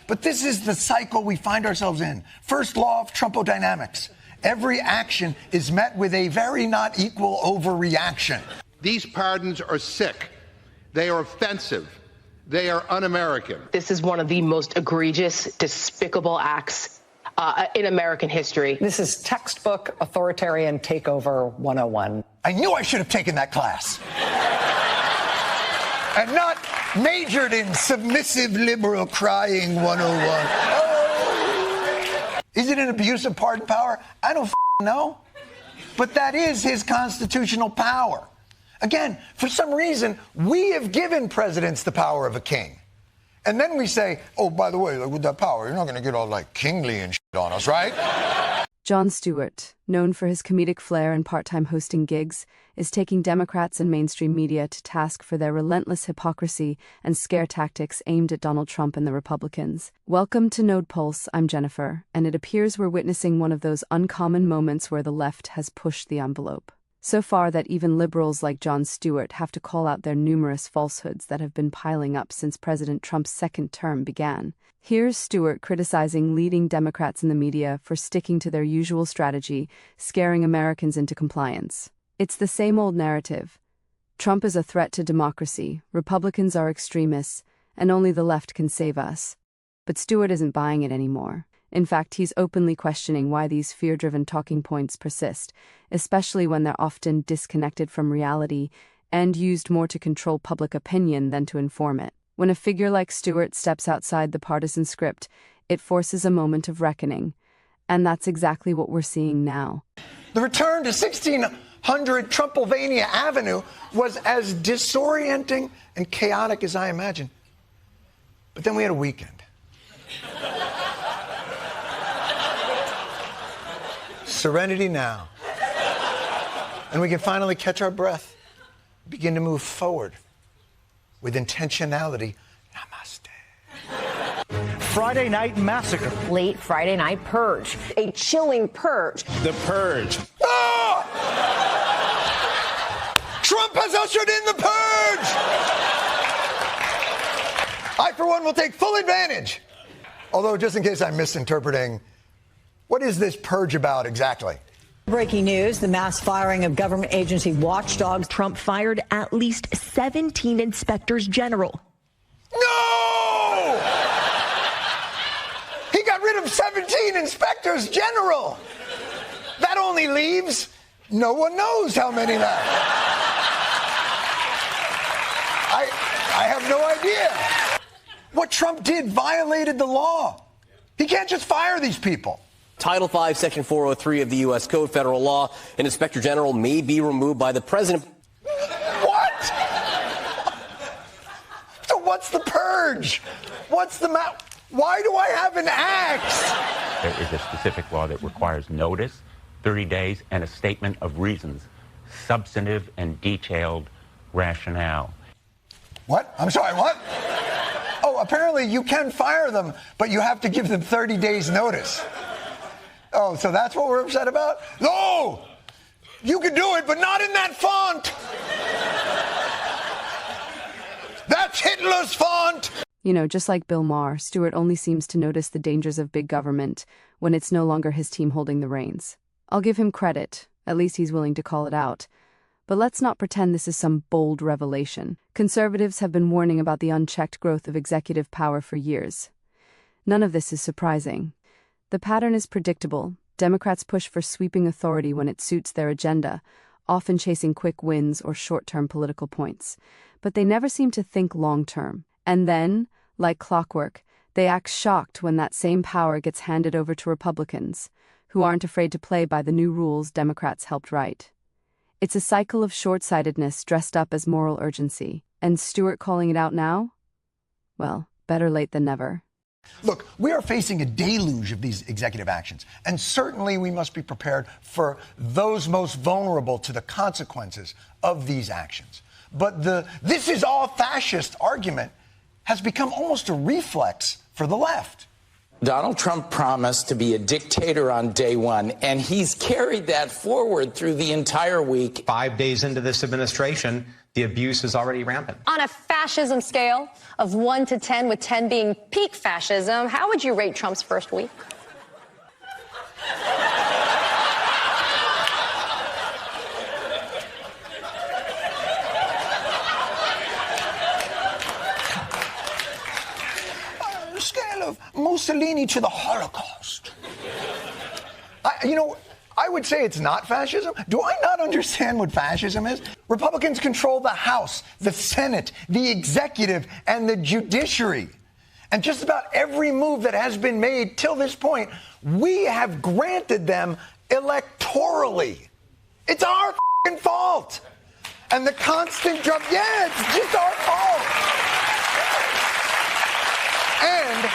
But this is the cycle we find ourselves in. First law of Trumpodynamics. Every action is met with a very not equal overreaction. These pardons are sick. They are offensive. They are un-American. This is one of the most egregious, despicable acts in American history. This is textbook authoritarian takeover 101. I knew I should have taken that class. And not majored in submissive liberal crying 101. Oh. Is it an abuse of pardon power? I don't know. But that is his constitutional power. Again, for some reason, we have given presidents the power of a king. And then we say, oh, by the way, with that power, you're not going to get all like kingly and shit on us, right? Jon Stewart, known for his comedic flair and part-time hosting gigs, is taking Democrats and mainstream media to task for their relentless hypocrisy and scare tactics aimed at Donald Trump and the Republicans. Welcome to Node Pulse, I'm Jennifer, and it appears we're witnessing one of those uncommon moments where the left has pushed the envelope. So far that even liberals like Jon Stewart have to call out their numerous falsehoods that have been piling up since President Trump's second term began. Here's Stewart criticizing leading Democrats in the media for sticking to their usual strategy, scaring Americans into compliance. It's the same old narrative. Trump is a threat to democracy, Republicans are extremists, and only the left can save us. But Stewart isn't buying it anymore. In fact, he's openly questioning why these fear-driven talking points persist, especially when they're often disconnected from reality and used more to control public opinion than to inform it. When a figure like Stewart steps outside the partisan script, it forces a moment of reckoning. And that's exactly what we're seeing now. The return to 1600 Trumpylvania Avenue was as disorienting and chaotic as I imagined. But then we had a weekend. Serenity now. And we can finally catch our breath, begin to move forward with intentionality. Namaste. Friday night massacre. Late Friday night purge. A chilling purge. The purge. Ah! Trump has ushered in the purge! I, for one, will take full advantage. Although, just in case I'm misinterpreting, what is this purge about exactly? Breaking news, the mass firing of government agency watchdogs. Trump fired at least 17 inspectors general. No! He got rid of 17 inspectors general. That only leaves no one knows how many left. I have no idea. What Trump did violated the law. He can't just fire these people. Title V, Section 403 of the U.S. Code, federal law, an inspector general may be removed by the president. What? So what's the purge? What's the Why do I have an axe? There is a specific law that requires notice, 30 days, and a statement of reasons, substantive and detailed rationale. What? I'm sorry, what? Oh, apparently you can fire them, but you have to give them 30 days notice. Oh, so that's what we're upset about? No! You can do it, but not in that font! That's Hitler's font! You know, just like Bill Maher, Stewart only seems to notice the dangers of big government when it's no longer his team holding the reins. I'll give him credit. At least he's willing to call it out. But let's not pretend this is some bold revelation. Conservatives have been warning about the unchecked growth of executive power for years. None of this is surprising. The pattern is predictable. Democrats push for sweeping authority when it suits their agenda, often chasing quick wins or short-term political points. But they never seem to think long-term. And then, like clockwork, they act shocked when that same power gets handed over to Republicans, who aren't afraid to play by the new rules Democrats helped write. It's a cycle of short-sightedness dressed up as moral urgency. And Stewart calling it out now? Well, better late than never. Look, we are facing a deluge of these executive actions, and certainly we must be prepared for those most vulnerable to the consequences of these actions. But the "this is all fascist" argument has become almost a reflex for the left. Donald Trump promised to be a dictator on day one, and he's carried that forward through the entire week. 5 days into this administration, The abuse is already rampant. On a fascism scale of 1 to 10, with 10 being peak fascism, how would you rate Trump's first week? On a scale of Mussolini to the Holocaust. I would say it's not fascism. Do I not understand what fascism is? Republicans control the House, the Senate, the executive, and the judiciary. And just about every move that has been made till this point, we have granted them electorally. It's our f***ing fault. And the constant it's just our fault. And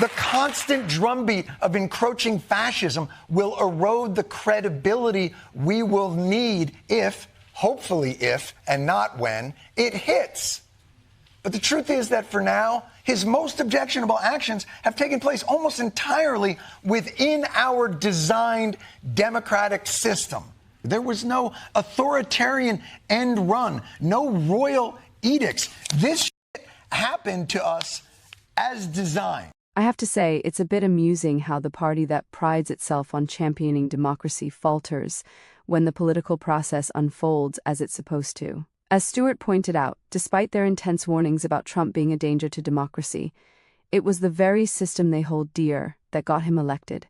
the constant drumbeat of encroaching fascism will erode the credibility we will need hopefully if, and not when, it hits. But the truth is that for now, his most objectionable actions have taken place almost entirely within our designed democratic system. There was no authoritarian end run, no royal edicts. This shit happened to us as designed. I have to say, it's a bit amusing how the party that prides itself on championing democracy falters when the political process unfolds as it's supposed to. As Stewart pointed out, despite their intense warnings about Trump being a danger to democracy, it was the very system they hold dear that got him elected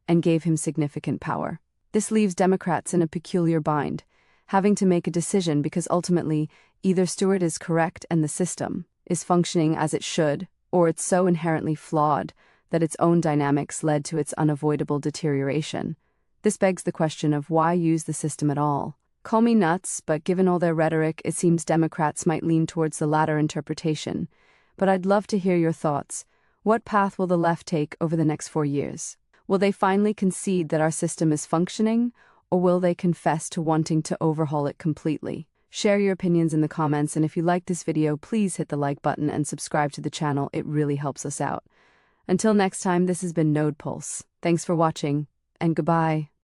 and gave him significant power. This leaves Democrats in a peculiar bind, having to make a decision because ultimately either Stewart is correct and the system is functioning as it should, or it's so inherently flawed that its own dynamics led to its unavoidable deterioration. This begs the question of why use the system at all? Call me nuts, but given all their rhetoric, it seems Democrats might lean towards the latter interpretation. But I'd love to hear your thoughts. What path will the left take over the next 4 years? Will they finally concede that our system is functioning, or will they confess to wanting to overhaul it completely? Share your opinions in the comments, and if you like this video, please hit the like button and subscribe to the channel. It really helps us out. Until next time, this has been Node Pulse. Thanks for watching, and goodbye.